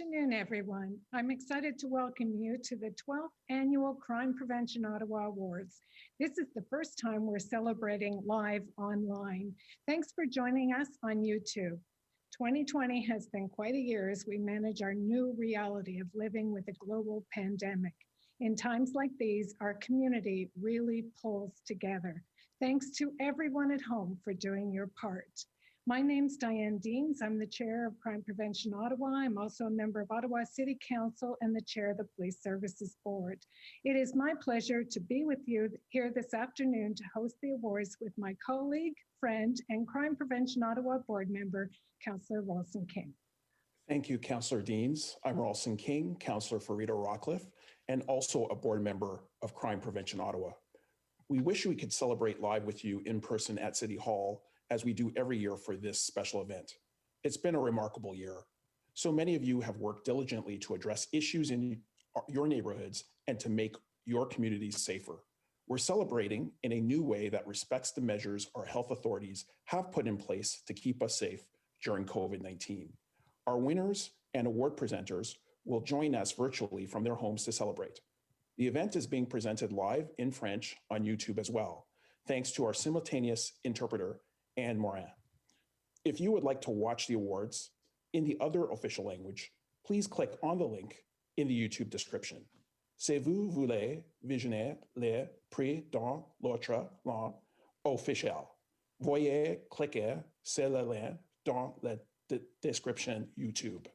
afternoon, everyone. I'm excited to welcome you to the 12th Annual Crime Prevention Ottawa Awards. This is the first time we're celebrating live online. Thanks for joining us on YouTube. 2020 has been quite a year as we manage our new reality of living with a global pandemic. In times like these, our community really pulls together. Thanks to everyone at home for doing your part. My name's Diane Deans. I'm the chair of Crime Prevention Ottawa. I'm also a member of Ottawa City Council and the chair of the Police Services Board. It is my pleasure to be with you here this afternoon to host the awards with my colleague, friend, and Crime Prevention Ottawa board member, Councillor Ralston King. Thank you, Councillor Deans. I'm Ralston King, Councillor for Rita Rockcliffe, and also a board member of Crime Prevention Ottawa. We wish we could celebrate live with you in person at City Hall, as we do every year for this special event. It's been a remarkable year. So many of you have worked diligently to address issues in your neighborhoods and to make your communities safer. We're celebrating in a new way that respects the measures our health authorities have put in place to keep us safe during COVID-19. Our winners and award presenters will join us virtually from their homes to celebrate. The event is being presented live in French on YouTube as well, thanks to our simultaneous interpreter, Anne Morin. If you would like to watch the awards in the other official language, please click on the link in the YouTube description. Si vous voulez visionner les prix dans l'autre langue officielle, veuillez cliquer sur le lien dans la description YouTube.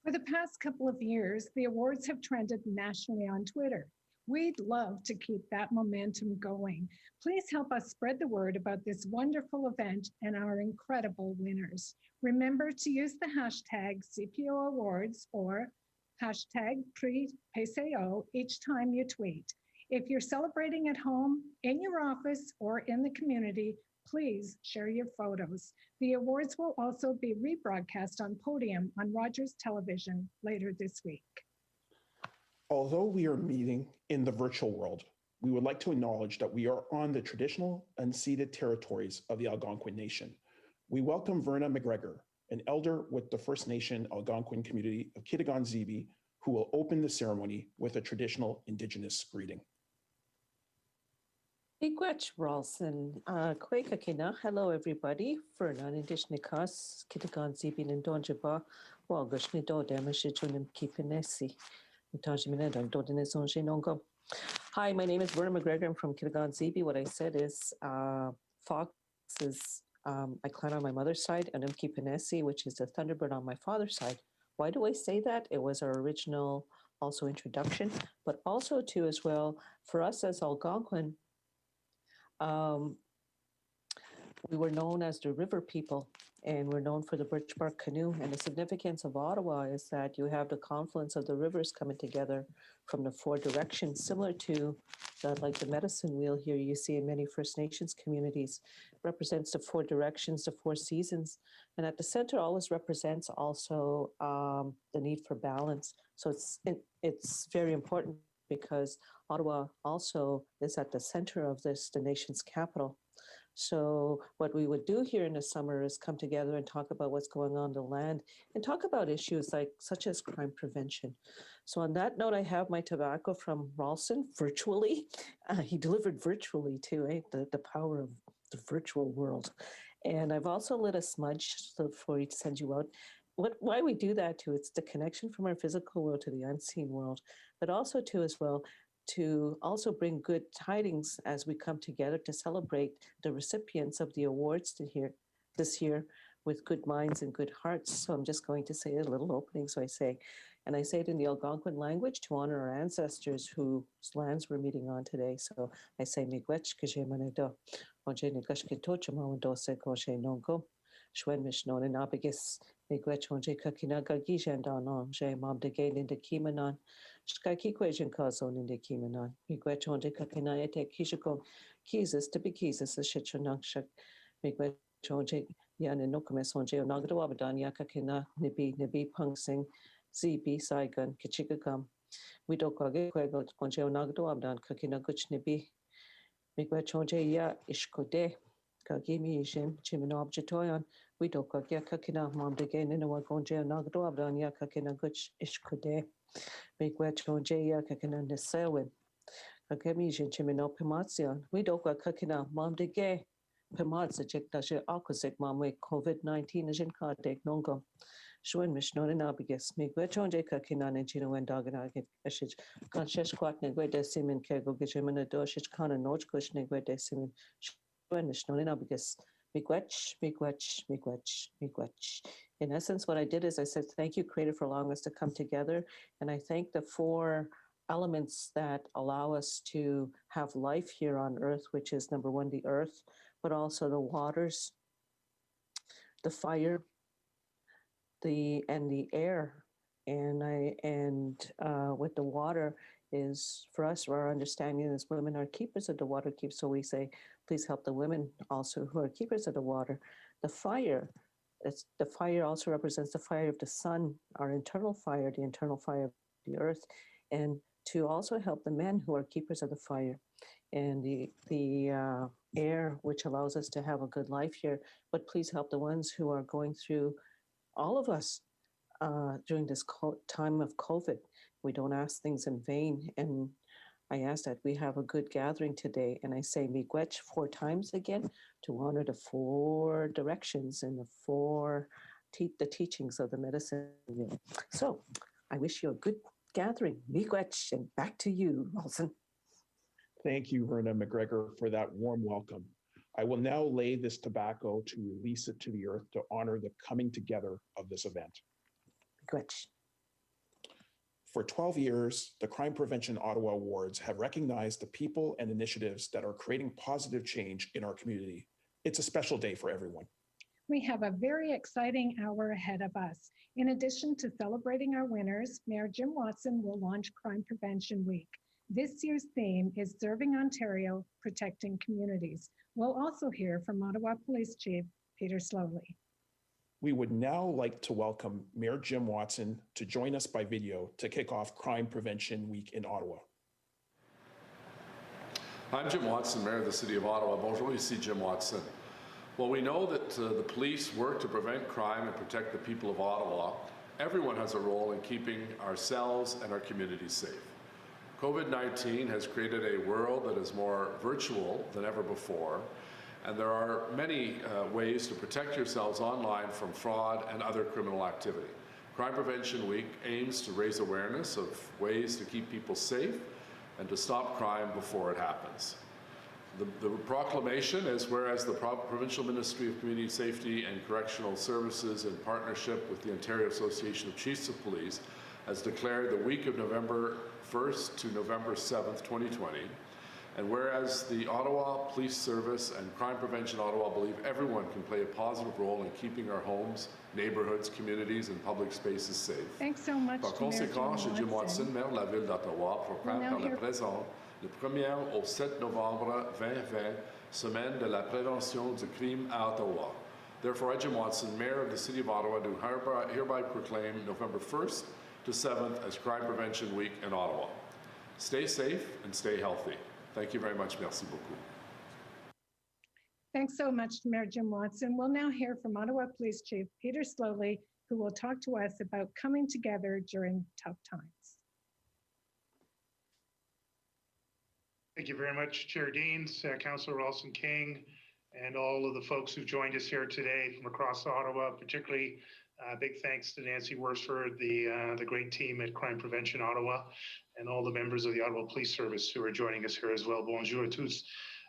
For the past couple of years, the awards have trended nationally on Twitter. We'd love to keep that momentum going. Please help us spread the word about this wonderful event and our incredible winners. Remember to use the hashtag CPO Awards or hashtag PSAO each time you tweet. If you're celebrating at home, in your office, or in the community, please share your photos. The awards will also be rebroadcast on Podium on Rogers Television later this week. Although we are meeting in the virtual world, we would like to acknowledge that we are on the traditional unceded territories of the Algonquin Nation. We welcome Verna McGregor, an elder with the First Nation Algonquin community of Kitigan-Zibi, who will open the ceremony with a traditional Indigenous greeting. Igwech Ralston, Kwekakina, hello everybody. Verna Indishnikas, Kitigan-Zibi Lindonjaba, Wagashnido Demashijunim Kipinesi. Hi, my name is Verna McGregor. I'm from Kitigan-Zibi. What I said is Fox is I clan on my mother's side, and Mkipanesi, which is the Thunderbird on my father's side. Why do I say that? It was our original also introduction, but also too as well, for us as Algonquin, we were known as the river people, and we're known for the birch bark canoe. And the significance of Ottawa is that you have the confluence of the rivers coming together from the four directions, similar to like the medicine wheel here you see in many First Nations communities. It represents the four directions, the four seasons. And at the center always represents also the need for balance. So it's very important because Ottawa also is at the center of this, the nation's capital. So what we would do here in the summer is come together and talk about what's going on the land and talk about issues such as crime prevention. So on that note, I have my tobacco from Ralston virtually. He delivered virtually too, eh? The power of the virtual world. And I've also lit a smudge before he sends you out. Why we do that too, it's the connection from our physical world to the unseen world, but also too as well, to also bring good tidings as we come together to celebrate the recipients of the awards this year with good minds and good hearts. So I'm just going to say a little opening. So I say it in the Algonquin language to honor our ancestors whose lands we're meeting on today. So I say miigwech kje manedo, onje nigashkito chamawando se koshe nongo, shwen mishnon and abigis miigwech onje kakinaga gijandanon, je mam de gain in the kimanon. Shkaki question cause on in the Kimanon. Migwech on the Kakinayate Kishako, Kizis to be Kizis, a Shitchonakshak, Migwech on Yan and Nokomes on Jeo Nagadawabadan, Yakakina, Nibi Punksing, ZB Saigon, Kichikakam. We don't go get Quago on Jeo Nagadawabadan, Kakina Guch Nibi. Migwech on Ya Ishkode, Kagimi Jim, Jim Objetoyan, we do Kakina, Mom de Gain in a Wagonja, Nagdoabdan, Yakakina Guch Ishkude, make Wetron Jaya Kakina de Selwyn. Kagami Jim Pimazian, we do Kakina, Mom de Gay, Pimatza, Jektasha, Akosik, Mom, with COVID-19 is in Kartek Nongo. Shwin Mishnon and Abigas, make Wetron Jaka Kinan and Gino and Doganagit, Eshich, Conscious Quat Negwe Decimin, Kego Gijiman, Doshich Khan and Notch Kush Negwe Decimin, Shwin Mishnon and Abigas, Miigwech, Miigwech, Miigwech, Miigwech. In essence, what I did is I said, thank you, Creator, for allowing us to come together. And I thank the four elements that allow us to have life here on earth, which is number one, the earth, but also the waters, the fire, the air. And with the water is for us, our understanding is women are keepers of the water keep. So we say, please help the women also who are keepers of the water. The fire, the fire also represents the fire of the sun, our internal fire, the internal fire of the earth, and to also help the men who are keepers of the fire and the air, which allows us to have a good life here. But please help the ones who are going through, all of us, during this time of COVID. We don't ask things in vain. And I ask that we have a good gathering today. And I say Miigwech 4 times again to honor the 4 directions and the teachings of the medicine wheel. So I wish you a good gathering. Miigwech, and back to you, Wilson. Thank you, Verna McGregor, for that warm welcome. I will now lay this tobacco to release it to the earth to honor the coming together of this event. Miigwech. For 12 years, the Crime Prevention Ottawa Awards have recognized the people and initiatives that are creating positive change in our community. It's a special day for everyone. We have a very exciting hour ahead of us. In addition to celebrating our winners, Mayor Jim Watson will launch Crime Prevention Week. This year's theme is Serving Ontario, Protecting Communities. We'll also hear from Ottawa Police Chief Peter Slowly. We would now like to welcome Mayor Jim Watson to join us by video to kick off Crime Prevention Week in Ottawa. I'm Jim Watson, Mayor of the City of Ottawa. Bonjour, ici Jim Watson. Well, we know that the police work to prevent crime and protect the people of Ottawa. Everyone has a role in keeping ourselves and our communities safe. COVID-19 has created a world that is more virtual than ever before, and there are many ways to protect yourselves online from fraud and other criminal activity. Crime Prevention Week aims to raise awareness of ways to keep people safe and to stop crime before it happens. The proclamation is, whereas the Provincial Ministry of Community Safety and Correctional Services, in partnership with the Ontario Association of Chiefs of Police, has declared the week of November 1st to November 7th, 2020. And whereas the Ottawa Police Service and Crime Prevention Ottawa believe everyone can play a positive role in keeping our homes, neighbourhoods, communities and public spaces safe. Thanks so much, Par conséquent, je suis Jim Watson, maire de la ville d'Ottawa, proclame par la présente le 1er au 7 novembre 2020, semaine de la prévention du crime à Ottawa. Therefore, I, Jim Watson, mayor of the City of Ottawa, do hereby proclaim November 1st to 7th as Crime Prevention Week in Ottawa. Stay safe and stay healthy. Thank you very much. Merci beaucoup. Thanks so much, Mayor Jim Watson. We'll now hear from Ottawa Police Chief Peter Slowly, who will talk to us about coming together during tough times. Thank you very much, Chair Deans, Councillor Ralston King, and all of the folks who've joined us here today from across Ottawa. Particularly, big thanks to Nancy Worsford, the great team at Crime Prevention Ottawa, and all the members of the Ottawa Police Service who are joining us here as well. Bonjour à tous.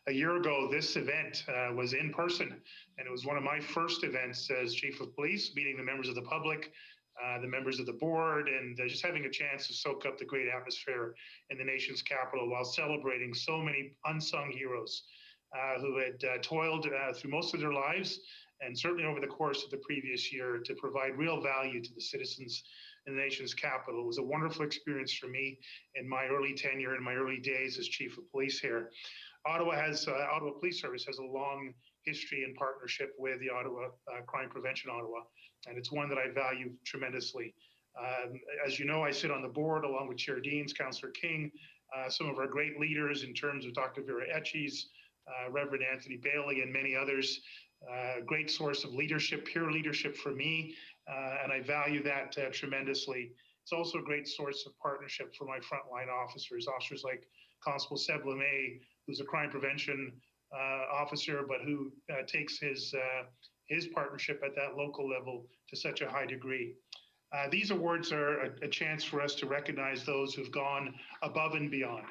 A year ago, this event was in person, and it was one of my first events as Chief of Police, meeting the members of the public, the members of the board, and just having a chance to soak up the great atmosphere in the nation's capital while celebrating so many unsung heroes who had toiled through most of their lives, and certainly over the course of the previous year, to provide real value to the citizens in the nation's capital. It was a wonderful experience for me in my early tenure, in my early days as Chief of Police here. Ottawa Police Service has a long history in partnership with the Ottawa Crime Prevention Ottawa, and it's one that I value tremendously. As you know, I sit on the board along with Chair Deans, Councillor King, some of our great leaders in terms of Dr. Vera Etches, Reverend Anthony Bailey, and many others. Great source of leadership, peer leadership for me, and I value that tremendously. It's also a great source of partnership for my frontline officers like Constable Seb LeMay, who's a crime prevention officer, but who takes his partnership at that local level to such a high degree. These awards are a chance for us to recognize those who've gone above and beyond.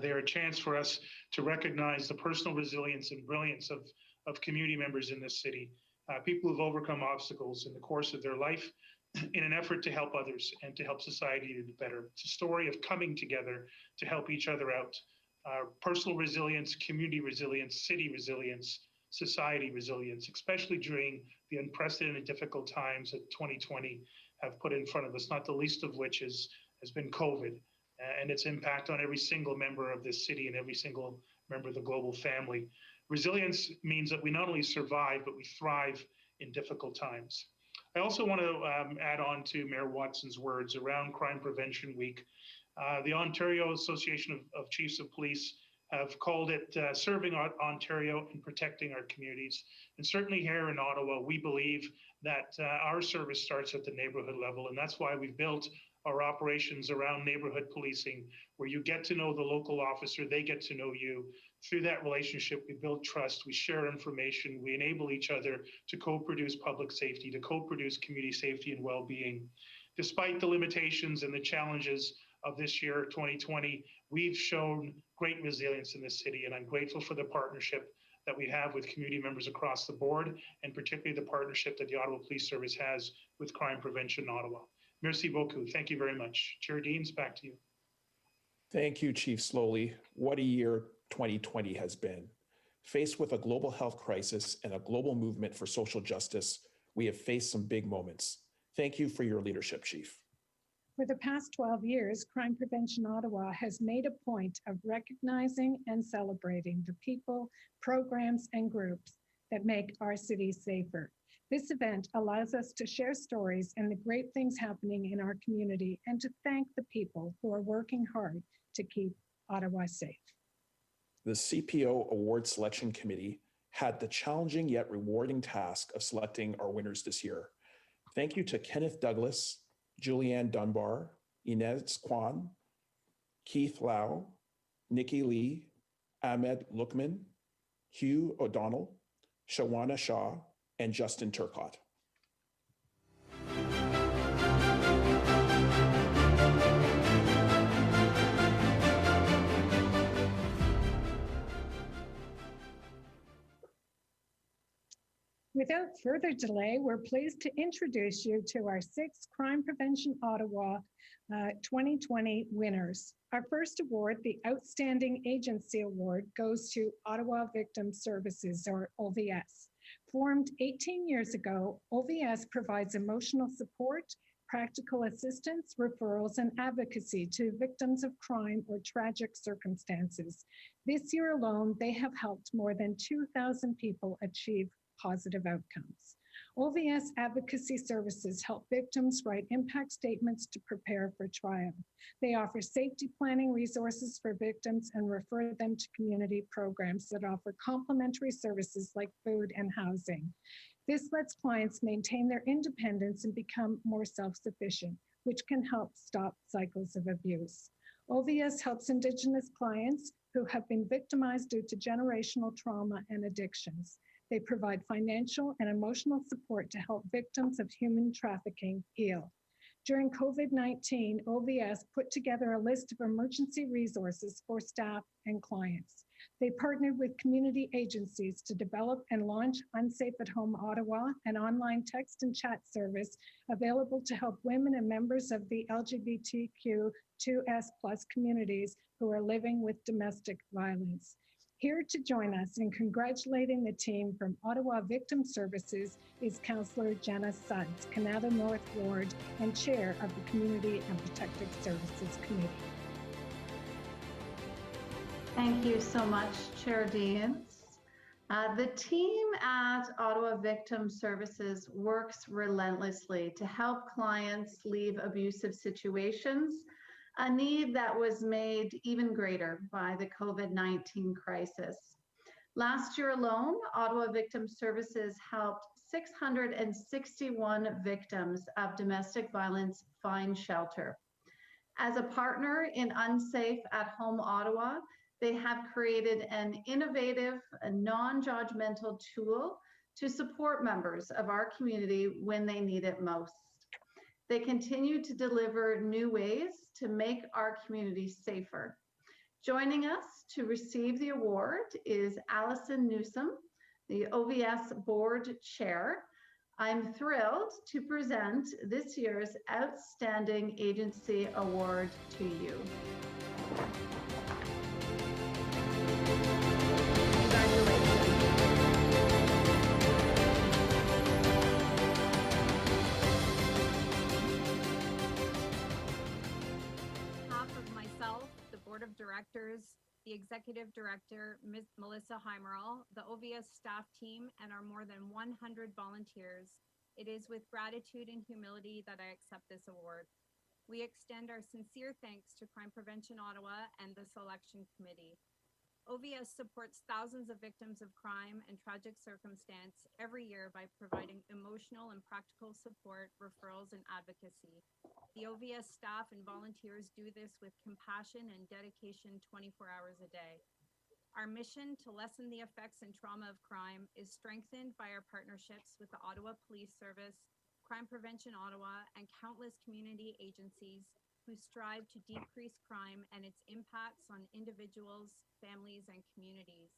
They're a chance for us to recognize the personal resilience and brilliance of community members in this city, people who've overcome obstacles in the course of their life in an effort to help others and to help society to do better. It's a story of coming together to help each other out. Personal resilience, community resilience, city resilience, society resilience, especially during the unprecedented difficult times that 2020 have put in front of us, not the least of which has been COVID and its impact on every single member of this city and every single member of the global family. Resilience means that we not only survive, but we thrive in difficult times. I also want to add on to Mayor Watson's words around Crime Prevention Week. The Ontario Association of Chiefs of Police have called it Serving Ontario and Protecting Our Communities. And certainly here in Ottawa, we believe that our service starts at the neighborhood level. And that's why we've built our operations around neighborhood policing, where you get to know the local officer, they get to know you. Through that relationship, we build trust, we share information, we enable each other to co-produce public safety, to co-produce community safety and well-being. Despite the limitations and the challenges of this year, 2020, we've shown great resilience in this city, and I'm grateful for the partnership that we have with community members across the board, and particularly the partnership that the Ottawa Police Service has with Crime Prevention Ottawa. Merci beaucoup. Thank you very much. Chair Deans, back to you. Thank you, Chief Slowly. What a year 2020 has been. Faced with a global health crisis and a global movement for social justice, we have faced some big moments. Thank you for your leadership, Chief. For the past 12 years, Crime Prevention Ottawa has made a point of recognizing and celebrating the people, programs, and groups that make our city safer. This event allows us to share stories and the great things happening in our community and to thank the people who are working hard to keep Ottawa safe. The CPO Award Selection Committee had the challenging yet rewarding task of selecting our winners this year. Thank you to Kenneth Douglas, Julianne Dunbar, Inez Kwan, Keith Lau, Nikki Lee, Ahmed Lukman, Hugh O'Donnell, Shawana Shah, and Justin Turcott. Without further delay, we're pleased to introduce you to our 6 Crime Prevention Ottawa 2020 winners. Our first award, the Outstanding Agency Award, goes to Ottawa Victim Services, or OVS. Formed 18 years ago, OVS provides emotional support, practical assistance, referrals, and advocacy to victims of crime or tragic circumstances. This year alone, they have helped more than 2,000 people achieve positive outcomes. OVS advocacy services help victims write impact statements to prepare for trial. They offer safety planning resources for victims and refer them to community programs that offer complementary services like food and housing. This lets clients maintain their independence and become more self-sufficient, which can help stop cycles of abuse. OVS helps Indigenous clients who have been victimized due to generational trauma and addictions. They provide financial and emotional support to help victims of human trafficking heal. During COVID-19, OVS put together a list of emergency resources for staff and clients. They partnered with community agencies to develop and launch Unsafe at Home Ottawa, an online text and chat service available to help women and members of the LGBTQ2S+ communities who are living with domestic violence. Here to join us in congratulating the team from Ottawa Victim Services is Councillor Jenna Suggs, Canada North Ward and Chair of the Community and Protective Services Committee. Thank you so much, Chair Deans. The team at Ottawa Victim Services works relentlessly to help clients leave abusive situations a need that was made even greater by the COVID-19 crisis. Last year alone, Ottawa Victim Services helped 661 victims of domestic violence find shelter. As a partner in Unsafe at Home Ottawa, they have created an innovative, non-judgmental tool to support members of our community when they need it most. They continue to deliver new ways to make our community safer. Joining us to receive the award is Alison Newsom, the OVS Board Chair. I'm thrilled to present this year's Outstanding Agency Award to you. Congratulations. On behalf of myself, the Board of Directors, the Executive Director, Ms. Melissa Heimerl, the OVS staff team, and our more than 100 volunteers, it is with gratitude and humility that I accept this award. We extend our sincere thanks to Crime Prevention Ottawa and the Selection Committee. OVS supports thousands of victims of crime and tragic circumstance every year by providing emotional and practical support, referrals, and advocacy. The OVS staff and volunteers do this with compassion and dedication 24 hours a day. Our mission to lessen the effects and trauma of crime is strengthened by our partnerships with the Ottawa Police Service, Crime Prevention Ottawa, and countless community agencies who strive to decrease crime and its impacts on individuals, families, and communities.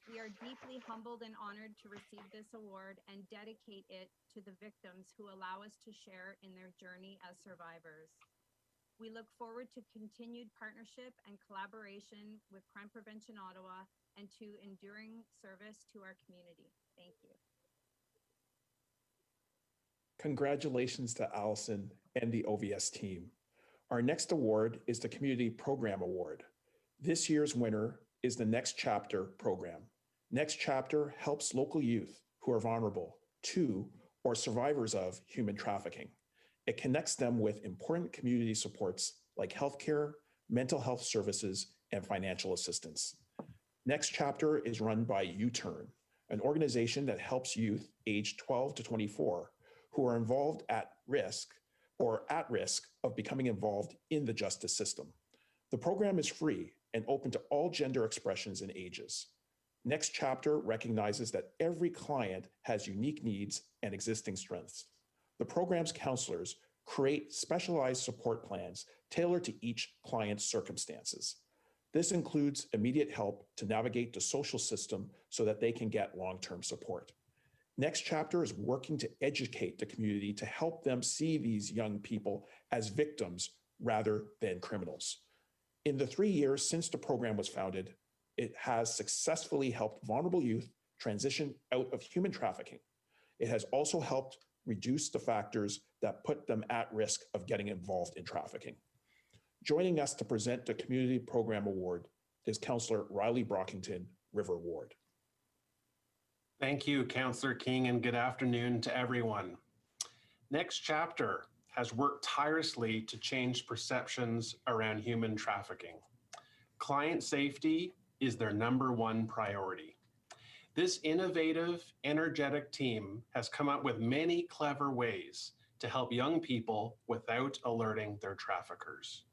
We are deeply humbled and honored to receive this award and dedicate it to the victims who allow us to share in their journey as survivors. We look forward to continued partnership and collaboration with Crime Prevention Ottawa and to enduring service to our community. Thank you. Congratulations to Allison and the OVS team. Our next award is the Community Program Award. This year's winner is the Next Chapter program. Next Chapter helps local youth who are vulnerable to or survivors of human trafficking. It connects them with important community supports like healthcare, mental health services, and financial assistance. Next Chapter is run by U-Turn, an organization that helps youth aged 12 to 24 who are involved at risk or at risk of becoming involved in the justice system. The program is free and open to all gender expressions and ages. Next Chapter recognizes that every client has unique needs and existing strengths. The program's counselors create specialized support plans tailored to each client's circumstances. This includes immediate help to navigate the social system so that they can get long-term support. Next Chapter is working to educate the community to help them see these young people as victims rather than criminals. In the 3 years since the program was founded, it has successfully helped vulnerable youth transition out of human trafficking. It has also helped reduce the factors that put them at risk of getting involved in trafficking. Joining us to present the Community Program Award is Councillor Riley Brockington, River Ward. Thank you, Councillor King, and good afternoon to everyone. Next Chapter has worked tirelessly to change perceptions around human trafficking. Client safety is their #1 priority. This innovative, energetic team has come up with many clever ways to help young people without alerting their traffickers.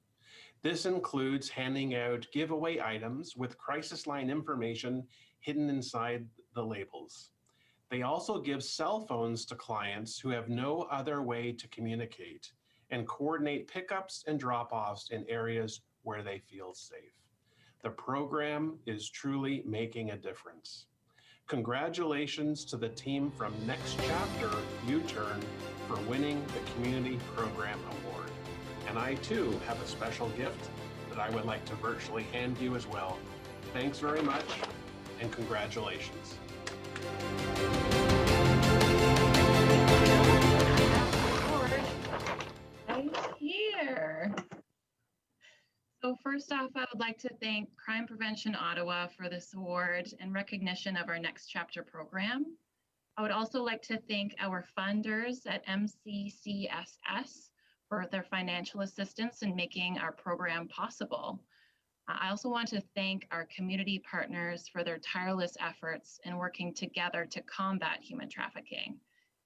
This includes handing out giveaway items with crisis line information hidden inside the labels. They also give cell phones to clients who have no other way to communicate and coordinate pickups and drop-offs in areas where they feel safe. The program is truly making a difference. Congratulations to the team from Next Chapter U-Turn for winning the Community Program Award. And I too have a special gift that I would like to virtually hand you as well. Thanks very much and congratulations. Right here. So first off, I would like to thank Crime Prevention Ottawa for this award in recognition of our Next Chapter program. I would also like to thank our funders at MCCSS for their financial assistance in making our program possible. I also want to thank our community partners for their tireless efforts in working together to combat human trafficking.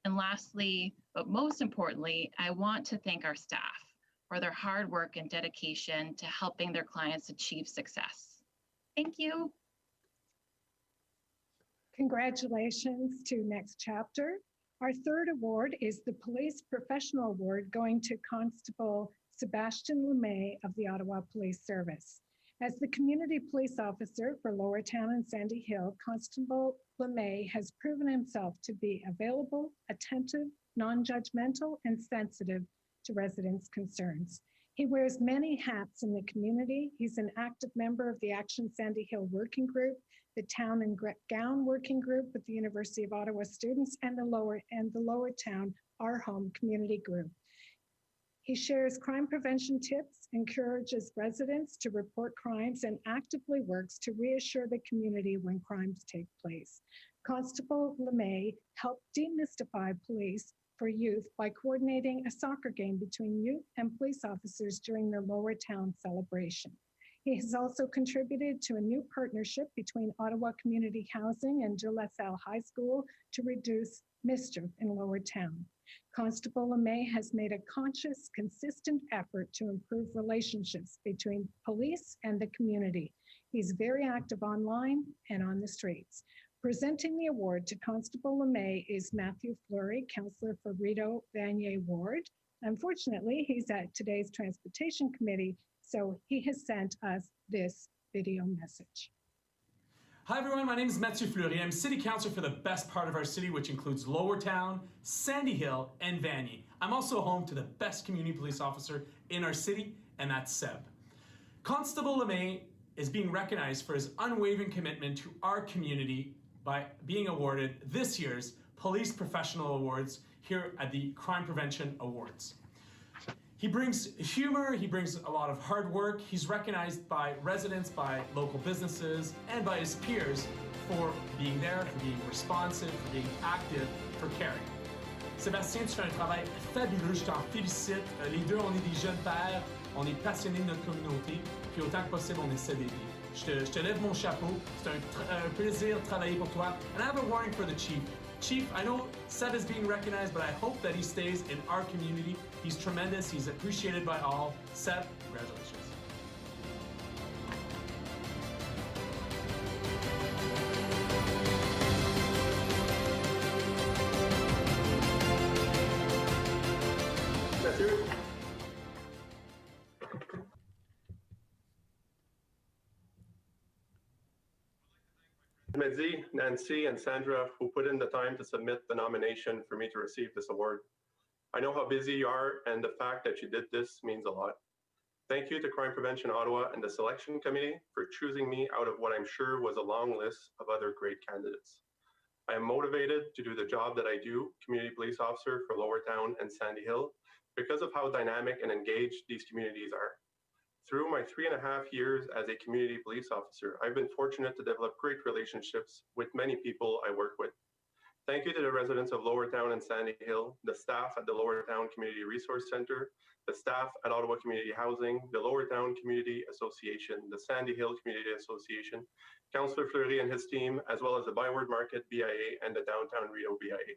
And lastly, but most importantly, I want to thank our staff for their hard work and dedication to helping their clients achieve success. Thank you. Congratulations to Next Chapter. Our third award is the Police Professional Award going to Constable Sebastian LeMay of the Ottawa Police Service. As the community police officer for Lower Town and Sandy Hill, Constable LeMay has proven himself to be available, attentive, non-judgmental, and sensitive to residents' concerns. He wears many hats in the community. He's an active member of the Action Sandy Hill Working Group, the Town and Gown Working Group with the University of Ottawa students, and the Lower Town Our Home Community Group. He shares crime prevention tips, encourages residents to report crimes, and actively works to reassure the community when crimes take place. Constable LeMay helped demystify police for youth by coordinating a soccer game between youth and police officers during the Lower Town celebration. He has also contributed to a new partnership between Ottawa Community Housing and De La Salle High School to reduce mischief in Lower Town. Constable LeMay has made a conscious, consistent effort to improve relationships between police and the community. He's very active online and on the streets. Presenting the award to Constable LeMay is Matthew Fleury, Councillor for Rideau Vanier Ward. Unfortunately, he's at today's Transportation Committee, so he has sent us this video message. Hi everyone, my name is Matthew Fleury. I'm City Councillor for the best part of our city, which includes Lower Town, Sandy Hill, and Vanier. I'm also home to the best community police officer in our city, and that's Seb. Constable LeMay is being recognized for his unwavering commitment to our community by being awarded this year's Police Professional Awards here at the Crime Prevention Awards. He brings humor, he brings a lot of hard work. He's recognized by residents, by local businesses, and by his peers for being there, for being responsive, for being active, for caring. Sébastien, tu fais un travail fabuleux, je t'en félicite. Les deux, on est des jeunes pères, on est passionnés de notre communauté, puis autant que possible, on essaie d'aider. Je te lève mon chapeau, c'est un plaisir de travailler pour toi. And I have a warning for the Chief. Chief, I know Seb is being recognized, but I hope that he stays in our community. He's tremendous, he's appreciated by all. Seb, congratulations. Mehdi, Nancy, and Sandra, who put in the time to submit the nomination for me to receive this award. I know how busy you are, and the fact that you did this means a lot. Thank you to Crime Prevention Ottawa and the selection committee for choosing me out of what I'm sure was a long list of other great candidates. I am motivated to do the job that I do, community police officer for Lower Town and Sandy Hill, because of how dynamic and engaged these communities are. Through my 3.5 years as a community police officer, I've been fortunate to develop great relationships with many people I work with. Thank you to the residents of Lower Town and Sandy Hill, the staff at the Lower Town Community Resource Center, the staff at Ottawa Community Housing, the Lower Town Community Association, the Sandy Hill Community Association, Councillor Fleury and his team, as well as the Byward Market BIA and the Downtown Rideau BIA.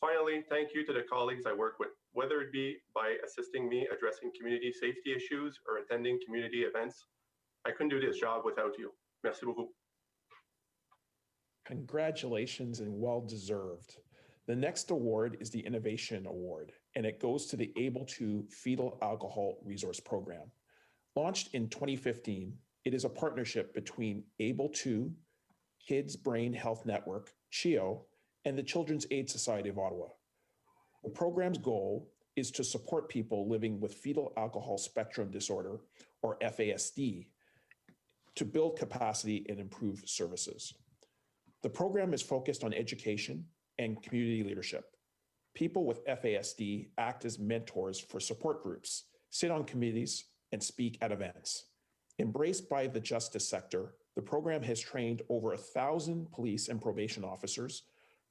Finally, thank you to the colleagues I work with, whether it be by assisting me addressing community safety issues or attending community events. I couldn't do this job without you. Merci beaucoup. Congratulations and well deserved. The next award is the Innovation Award, and it goes to the Able2 Fetal Alcohol Resource Program. Launched in 2015, it is a partnership between Able2, Kids Brain Health Network, CHEO, and the Children's Aid Society of Ottawa. The program's goal is to support people living with fetal alcohol spectrum disorder, or FASD, to build capacity and improve services. The program is focused on education and community leadership. People with FASD act as mentors for support groups, sit on committees, and speak at events. Embraced by the justice sector, the program has trained over 1,000 police and probation officers,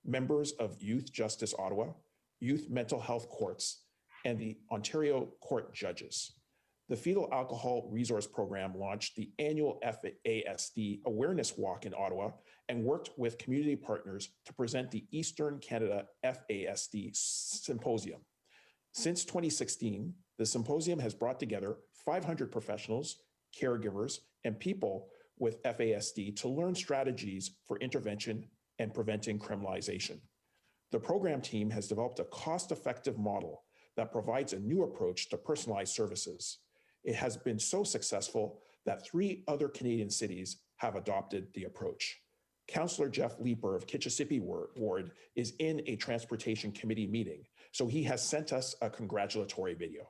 members of Youth Justice Ottawa, youth mental health courts, and the Ontario Court Judges. The Fetal Alcohol Resource Program launched the annual FASD Awareness Walk in Ottawa and worked with community partners to present the Eastern Canada FASD Symposium. Since 2016, the symposium has brought together 500 professionals, caregivers, and people with FASD to learn strategies for intervention and preventing criminalization. The program team has developed a cost-effective model that provides a new approach to personalized services. It has been so successful that 3 other Canadian cities have adopted the approach. Councillor Jeff Leeper of Kitchissippi Ward is in a Transportation Committee meeting, so he has sent us a congratulatory video.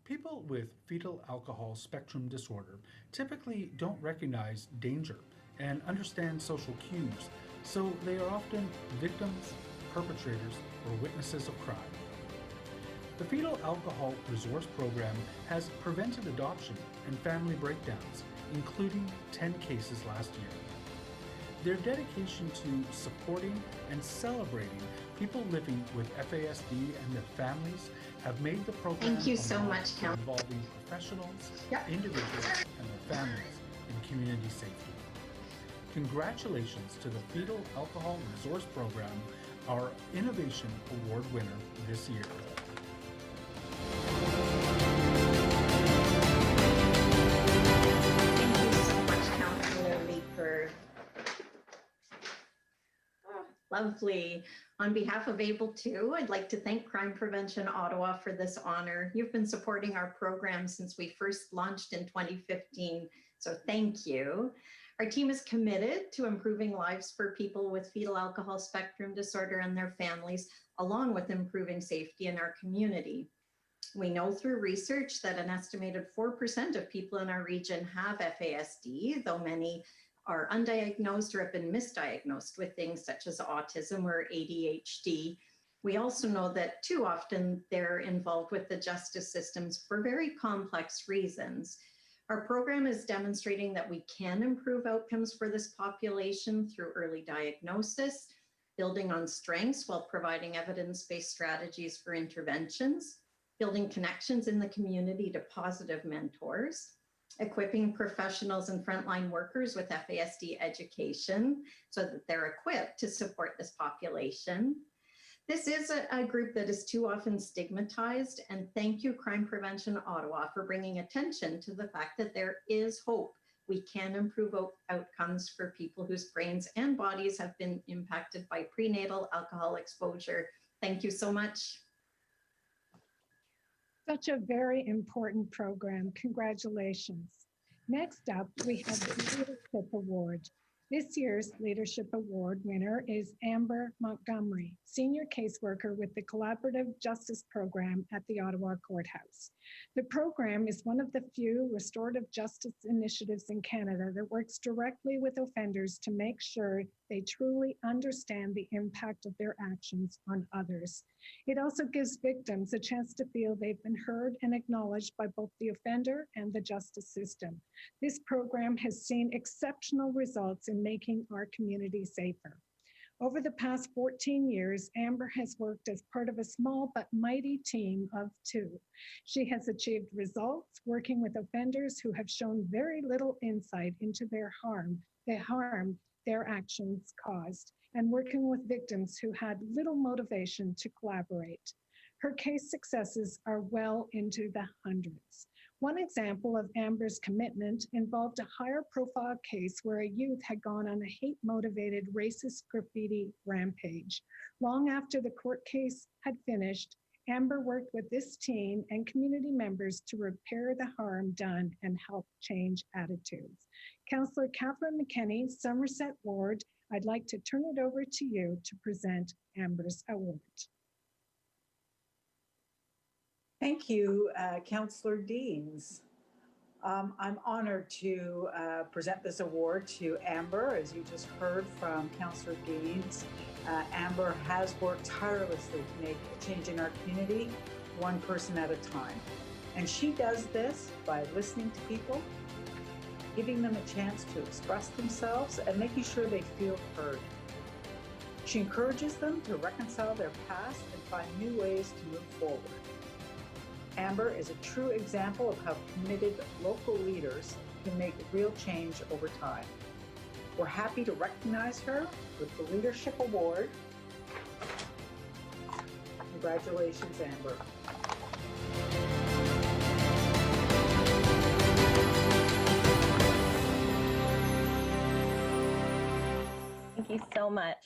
People with fetal alcohol spectrum disorder typically don't recognize danger and understand social cues, so they are often victims, perpetrators, or witnesses of crime. The Fetal Alcohol Resource Program has prevented adoption and family breakdowns, including 10 cases last year. Their dedication to supporting and celebrating people living with FASD and their families have made the program Thank you so much, Council. involving professionals, individuals, and their families in community safety. Congratulations to the Fetal Alcohol Resource Program, our Innovation Award winner this year. Thank you so much, Councillor Leeper. Lovely. On behalf of Able 2, I'd like to thank Crime Prevention Ottawa for this honor. You've been supporting our program since we first launched in 2015, so thank you. Our team is committed to improving lives for people with fetal alcohol spectrum disorder and their families, along with improving safety in our community. We know through research that an estimated 4% of people in our region have FASD, though many are undiagnosed or have been misdiagnosed with things such as autism or ADHD. We also know that too often they're involved with the justice systems for very complex reasons. Our program is demonstrating that we can improve outcomes for this population through early diagnosis, building on strengths while providing evidence-based strategies for interventions, building connections in the community to positive mentors, equipping professionals and frontline workers with FASD education so that they're equipped to support this population. This is a group that is too often stigmatized, and thank you, Crime Prevention Ottawa, for bringing attention to the fact that there is hope. We can improve outcomes for people whose brains and bodies have been impacted by prenatal alcohol exposure. Thank you so much. Such a very important program. Congratulations. Next up, we have the Leadership Award. This year's Leadership Award winner is Amber Montgomery, Senior Caseworker with the Collaborative Justice Program at the Ottawa Courthouse. The program is one of the few restorative justice initiatives in Canada that works directly with offenders to make sure they truly understand the impact of their actions on others. It also gives victims a chance to feel they've been heard and acknowledged by both the offender and the justice system. This program has seen exceptional results in making our community safer. Over the past 14 years, Amber has worked as part of a small but mighty team of 2. She has achieved results working with offenders who have shown very little insight into the harm their actions caused, and working with victims who had little motivation to collaborate. Her case successes are well into the hundreds. One example of Amber's commitment involved a higher profile case where a youth had gone on a hate-motivated racist graffiti rampage. Long after the court case had finished, Amber worked with this team and community members to repair the harm done and help change attitudes. Councillor Catherine McKenney, Somerset Ward, I'd like to turn it over to you to present Amber's award. Thank you, Councillor Deans. I'm honored to present this award to Amber. As you just heard from Councillor Deans, Amber has worked tirelessly to make a change in our community, one person at a time. And she does this by listening to people, giving them a chance to express themselves, and making sure they feel heard. She encourages them to reconcile their past and find new ways to move forward. Amber is a true example of how committed local leaders can make real change over time. We're happy to recognize her with the Leadership Award. Congratulations, Amber. Thank you so much.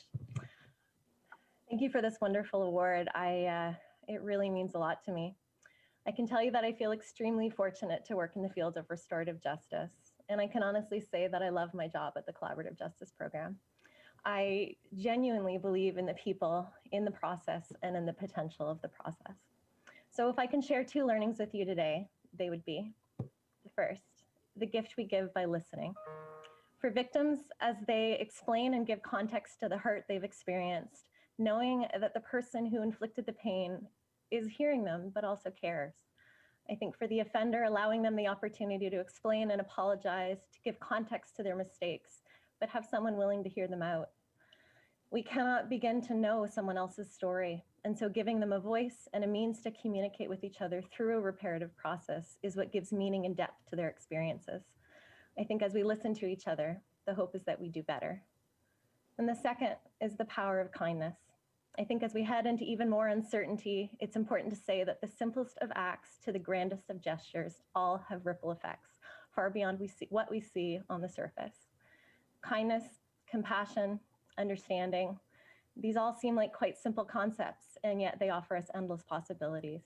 Thank you for this wonderful award. It really means a lot to me. I can tell you that I feel extremely fortunate to work in the field of restorative justice, and I can honestly say that I love my job at the Collaborative Justice Program. I genuinely believe in the people, in the process, and in the potential of the process. So if I can share 2 learnings with you today, they would be, first, the gift we give by listening. For victims, as they explain and give context to the hurt they've experienced, knowing that the person who inflicted the pain is hearing them, but also cares. I think for the offender, allowing them the opportunity to explain and apologize, to give context to their mistakes, but have someone willing to hear them out. We cannot begin to know someone else's story, and so giving them a voice and a means to communicate with each other through a reparative process is what gives meaning and depth to their experiences. I think as we listen to each other, the hope is that we do better. And the second is the power of kindness. I think as we head into even more uncertainty, it's important to say that the simplest of acts to the grandest of gestures all have ripple effects, far beyond what we see on the surface. Kindness, compassion, understanding, these all seem like quite simple concepts, and yet they offer us endless possibilities.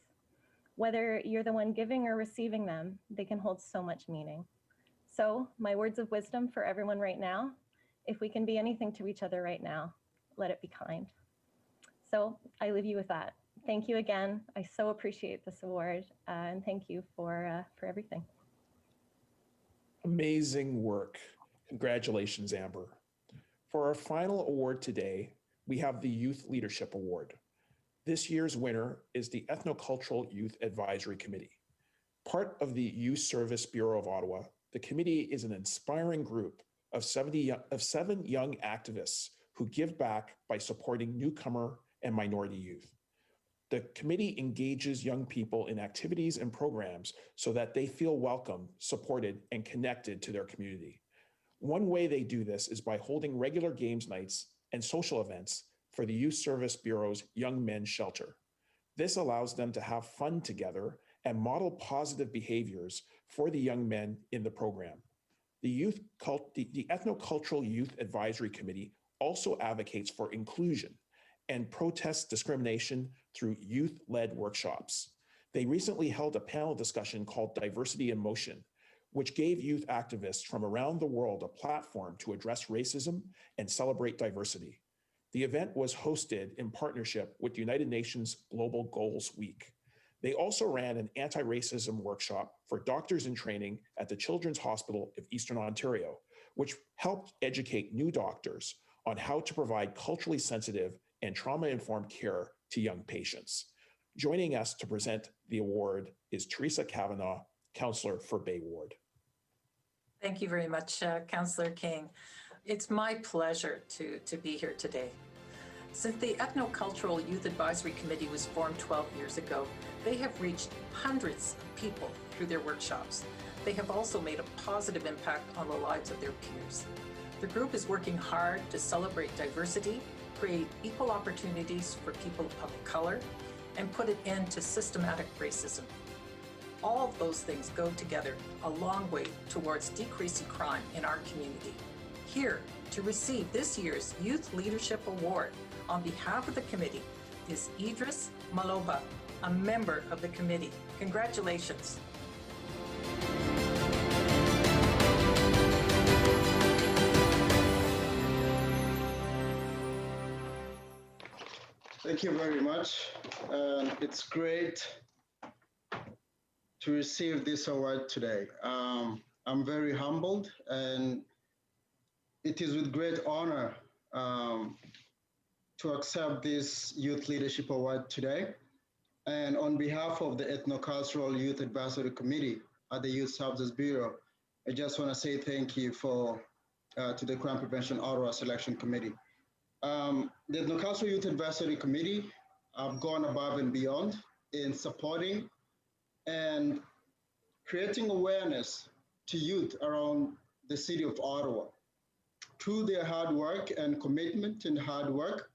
Whether you're the one giving or receiving them, they can hold so much meaning. So my words of wisdom for everyone right now, if we can be anything to each other right now, let it be kind. So I leave you with that. Thank you again. I so appreciate this award, and thank you for everything. Amazing work. Congratulations, Amber. For our final award today, we have the Youth Leadership Award. This year's winner is the Ethnocultural Youth Advisory Committee. Part of the Youth Service Bureau of Ottawa, the committee is an inspiring group of 7 young activists who give back by supporting newcomer and minority youth. The committee engages young people in activities and programs so that they feel welcome, supported, and connected to their community. One way they do this is by holding regular games nights and social events for the Youth Service Bureau's Young Men's Shelter. This allows them to have fun together and model positive behaviors for the young men in the program. The Ethnocultural Youth Advisory Committee also advocates for inclusion and protests discrimination through youth-led workshops. They recently held a panel discussion called Diversity in Motion, which gave youth activists from around the world a platform to address racism and celebrate diversity. The event was hosted in partnership with the United Nations Global Goals Week. They also ran an anti-racism workshop for doctors in training at the Children's Hospital of Eastern Ontario, which helped educate new doctors on how to provide culturally sensitive and trauma-informed care to young patients. Joining us to present the award is Teresa Kavanaugh, Councillor for Bay Ward. Thank you very much, Councillor King. It's my pleasure to be here today. Since the Ethnocultural Youth Advisory Committee was formed 12 years ago, they have reached hundreds of people through their workshops. They have also made a positive impact on the lives of their peers. The group is working hard to celebrate diversity, create equal opportunities for people of color, and put an end to systematic racism. All of those things go together a long way towards decreasing crime in our community. Here to receive this year's Youth Leadership Award on behalf of the committee is Idris Maloba, a member of the committee. Congratulations. Thank you very much. It's great to receive this award today. I'm very humbled, and it is with great honor to accept this Youth Leadership Award today. And on behalf of the Ethnocultural Youth Advisory Committee at the Youth Services Bureau, I just want to say thank you to the Crime Prevention Ottawa Selection Committee. The Ethno-Cultural Youth Advisory Committee have gone above and beyond in supporting and creating awareness to youth around the city of Ottawa. Through their hard work and commitment and hard work,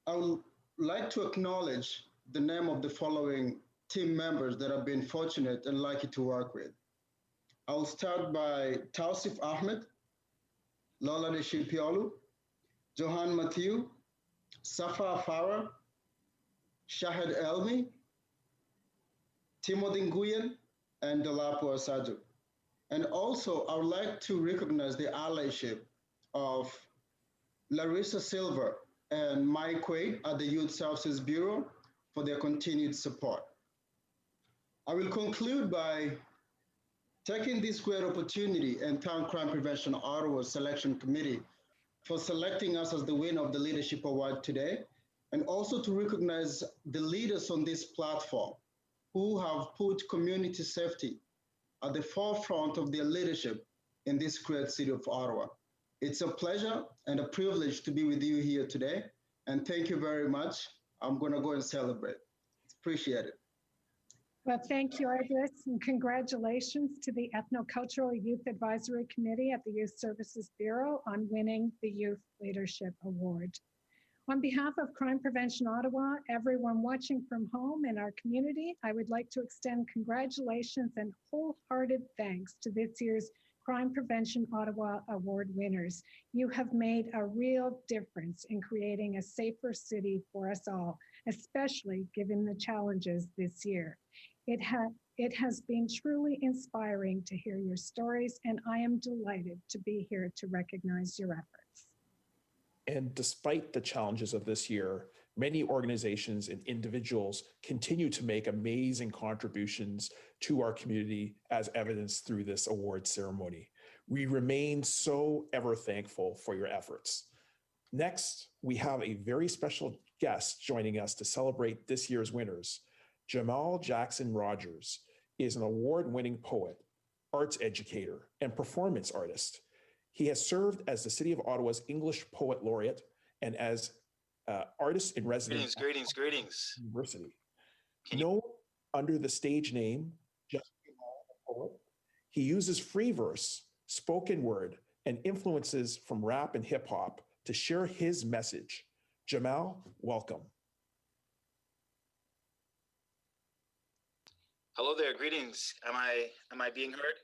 I would like to acknowledge the name of the following team members that I've been fortunate and lucky to work with. I'll start by Tausif Ahmed, Lola de Shilpiolu, Johan Mathieu, Safa Farah, Shahid Elmi, Timothy Nguyen, and Dolapo Asaju. And also, I would like to recognize the allyship of Larissa Silver and Mike Quaid at the Youth Services Bureau for their continued support. I will conclude by taking this great opportunity and thank Crime Prevention Ottawa Selection Committee for selecting us as the winner of the Leadership Award today, and also to recognize the leaders on this platform who have put community safety at the forefront of their leadership in this great city of Ottawa. It's a pleasure and a privilege to be with you here today, and thank you very much. I'm gonna go and celebrate. Appreciate it. Well, thank you, Idris, and congratulations to the Ethno-Cultural Youth Advisory Committee at the Youth Services Bureau on winning the Youth Leadership Award. On behalf of Crime Prevention Ottawa, everyone watching from home in our community, I would like to extend congratulations and wholehearted thanks to this year's Crime Prevention Ottawa Award winners. You have made a real difference in creating a safer city for us all, especially given the challenges this year. It has been truly inspiring to hear your stories, and I am delighted to be here to recognize your efforts. And despite the challenges of this year, many organizations and individuals continue to make amazing contributions to our community, as evidenced through this award ceremony. We remain so ever thankful for your efforts. Next, we have a very special guest joining us to celebrate this year's winners. Jamal Jackson Rogers is an award-winning poet, arts educator, and performance artist. He has served as the City of Ottawa's English Poet Laureate and as artist in residence. Greetings. University. Known under the stage name Just Jamal the Poet, he uses free verse, spoken word, and influences from rap and hip hop to share his message. Jamal, welcome. Hello there, greetings. Am I being heard?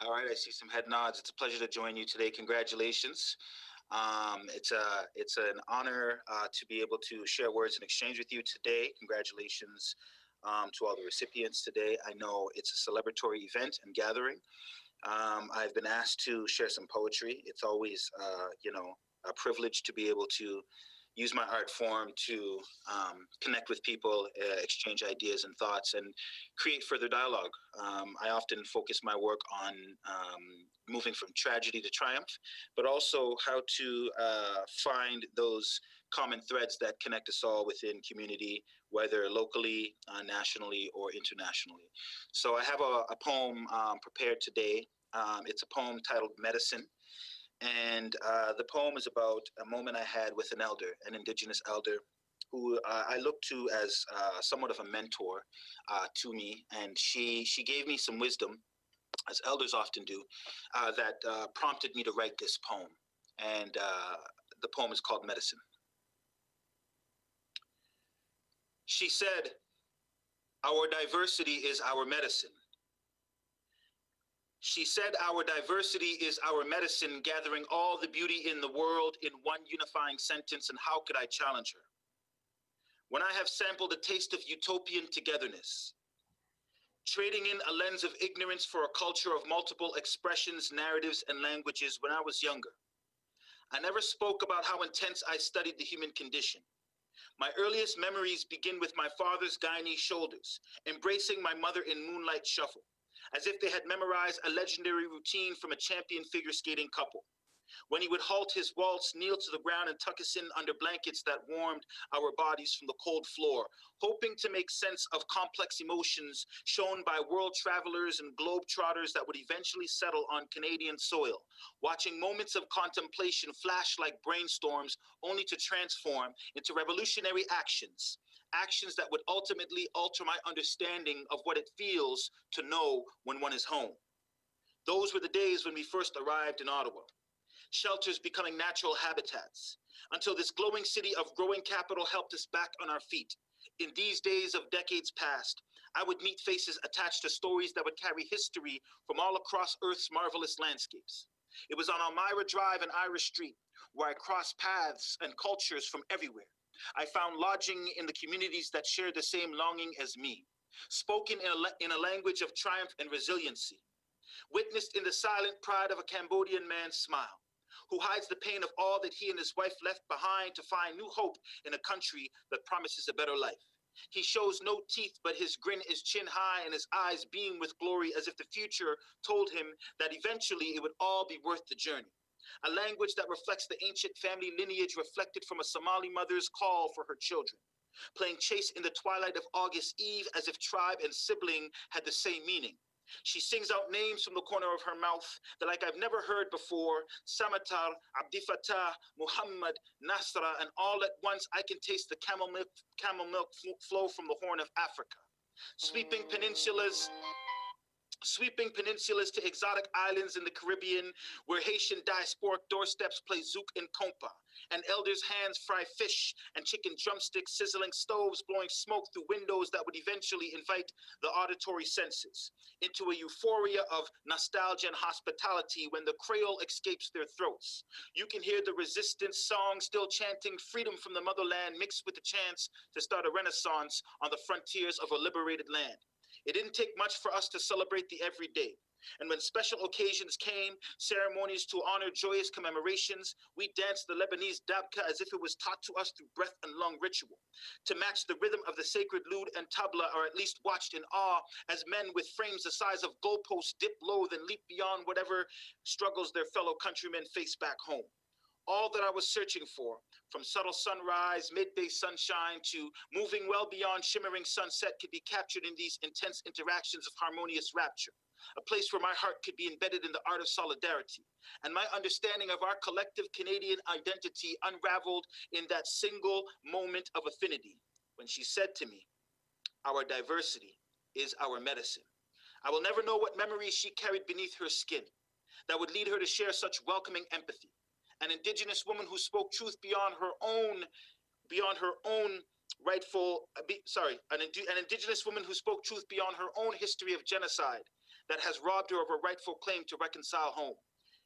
All right, I see some head nods. It's a pleasure to join you today. Congratulations. It's an honor to be able to share words and exchange with you today. Congratulations to all the recipients today. I know it's a celebratory event and gathering. I've been asked to share some poetry. It's always, a privilege to be able to use my art form to connect with people, exchange ideas and thoughts, and create further dialogue. I often focus my work on moving from tragedy to triumph, but also how to find those common threads that connect us all within community, whether locally, nationally, or internationally. So I have a poem prepared today. It's a poem titled Medicine. And the poem is about a moment I had with an elder, an Indigenous elder, who I look to as somewhat of a mentor to me. And she gave me some wisdom, as elders often do, that prompted me to write this poem. And the poem is called Medicine. She said, "Our diversity is our medicine." She said, "Our diversity is our medicine, gathering all the beauty in the world in one unifying sentence, and how could I challenge her? When I have sampled a taste of utopian togetherness, trading in a lens of ignorance for a culture of multiple expressions, narratives, and languages when I was younger. I never spoke about how intense I studied the human condition. My earliest memories begin with my father's Guyanese shoulders, embracing my mother in moonlight shuffle, as if they had memorized a legendary routine from a champion figure skating couple. When he would halt his waltz, kneel to the ground and tuck us in under blankets that warmed our bodies from the cold floor, hoping to make sense of complex emotions shown by world travelers and globetrotters that would eventually settle on Canadian soil, watching moments of contemplation flash like brainstorms only to transform into revolutionary actions, actions that would ultimately alter my understanding of what it feels to know when one is home. Those were the days when we first arrived in Ottawa. Shelters becoming natural habitats, until this glowing city of growing capital helped us back on our feet. In these days of decades past, I would meet faces attached to stories that would carry history from all across Earth's marvelous landscapes. It was on Elmira Drive and Irish Street where I crossed paths and cultures from everywhere. I found lodging in the communities that shared the same longing as me, spoken in a language of triumph and resiliency, witnessed in the silent pride of a Cambodian man's smile, who hides the pain of all that he and his wife left behind to find new hope in a country that promises a better life. He shows no teeth, but his grin is chin high and his eyes beam with glory as if the future told him that eventually it would all be worth the journey. A language that reflects the ancient family lineage reflected from a Somali mother's call for her children, playing chase in the twilight of August Eve as if tribe and sibling had the same meaning. She sings out names from the corner of her mouth that like I've never heard before, Samatar, Abdi Fattah, Muhammad, Nasra, and all at once I can taste the camel milk flow from the Horn of Africa. Sweeping peninsulas to exotic islands in the Caribbean where Haitian diasporic doorsteps play zouk and compa, and elders' hands fry fish and chicken drumsticks, sizzling stoves blowing smoke through windows that would eventually invite the auditory senses into a euphoria of nostalgia and hospitality when the Creole escapes their throats. You can hear the resistance song still chanting freedom from the motherland mixed with the chance to start a renaissance on the frontiers of a liberated land. It didn't take much for us to celebrate the everyday. And when special occasions came, ceremonies to honor joyous commemorations, we danced the Lebanese dabka as if it was taught to us through breath and lung ritual, to match the rhythm of the sacred lute and tabla, or at least watched in awe as men with frames the size of goalposts dip low, then leap beyond whatever struggles their fellow countrymen face back home. All that I was searching for, from subtle sunrise, midday sunshine, to moving well beyond shimmering sunset, could be captured in these intense interactions of harmonious rapture, a place where my heart could be embedded in the art of solidarity, and my understanding of our collective Canadian identity unraveled in that single moment of affinity, when she said to me, "Our diversity is our medicine." I will never know what memories she carried beneath her skin that would lead her to share such welcoming empathy. An Indigenous woman who spoke truth beyond her own an Indigenous woman who spoke truth beyond her own history of genocide that has robbed her of her rightful claim to reconcile home.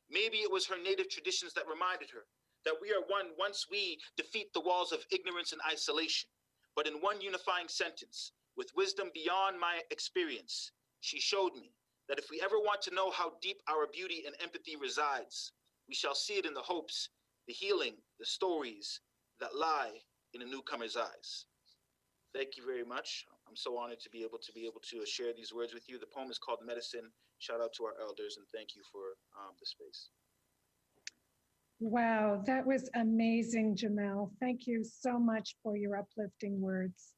Maybe it was her native traditions that reminded her that we are one once we defeat the walls of ignorance and isolation. But in one unifying sentence, with wisdom beyond my experience, she showed me that if we ever want to know how deep our beauty and empathy resides, we shall see it in the hopes, the healing, the stories that lie in a newcomer's eyes. Thank you very much. I'm so honored to be able to share these words with you. The poem is called Medicine. Shout out to our elders and thank you for the space. Wow, that was amazing, Jamel. Thank you so much for your uplifting words.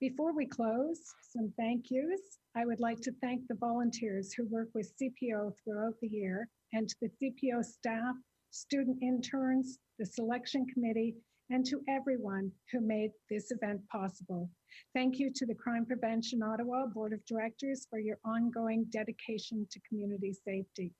Before we close, some thank yous. I would like to thank the volunteers who work with CPO throughout the year, and to the CPO staff, student interns, the selection committee, and to everyone who made this event possible. Thank you to the Crime Prevention Ottawa Board of Directors for your ongoing dedication to community safety.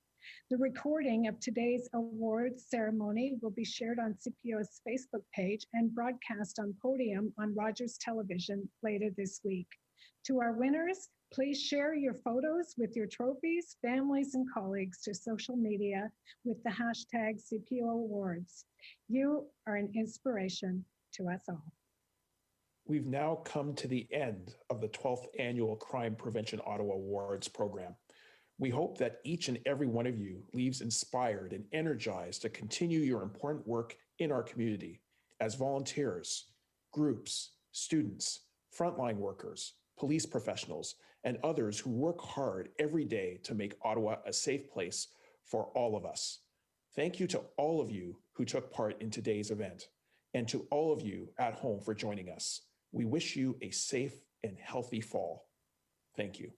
The recording of today's awards ceremony will be shared on CPO's Facebook page and broadcast on Podium on Rogers Television later this week. To our winners, please share your photos with your trophies, families, and colleagues to social media with the hashtag CPO Awards. You are an inspiration to us all. We've now come to the end of the 12th Annual Crime Prevention Ottawa Awards program. We hope that each and every one of you leaves inspired and energized to continue your important work in our community as volunteers, groups, students, frontline workers, police professionals, and others who work hard every day to make Ottawa a safe place for all of us. Thank you to all of you who took part in today's event, and to all of you at home for joining us. We wish you a safe and healthy fall. Thank you.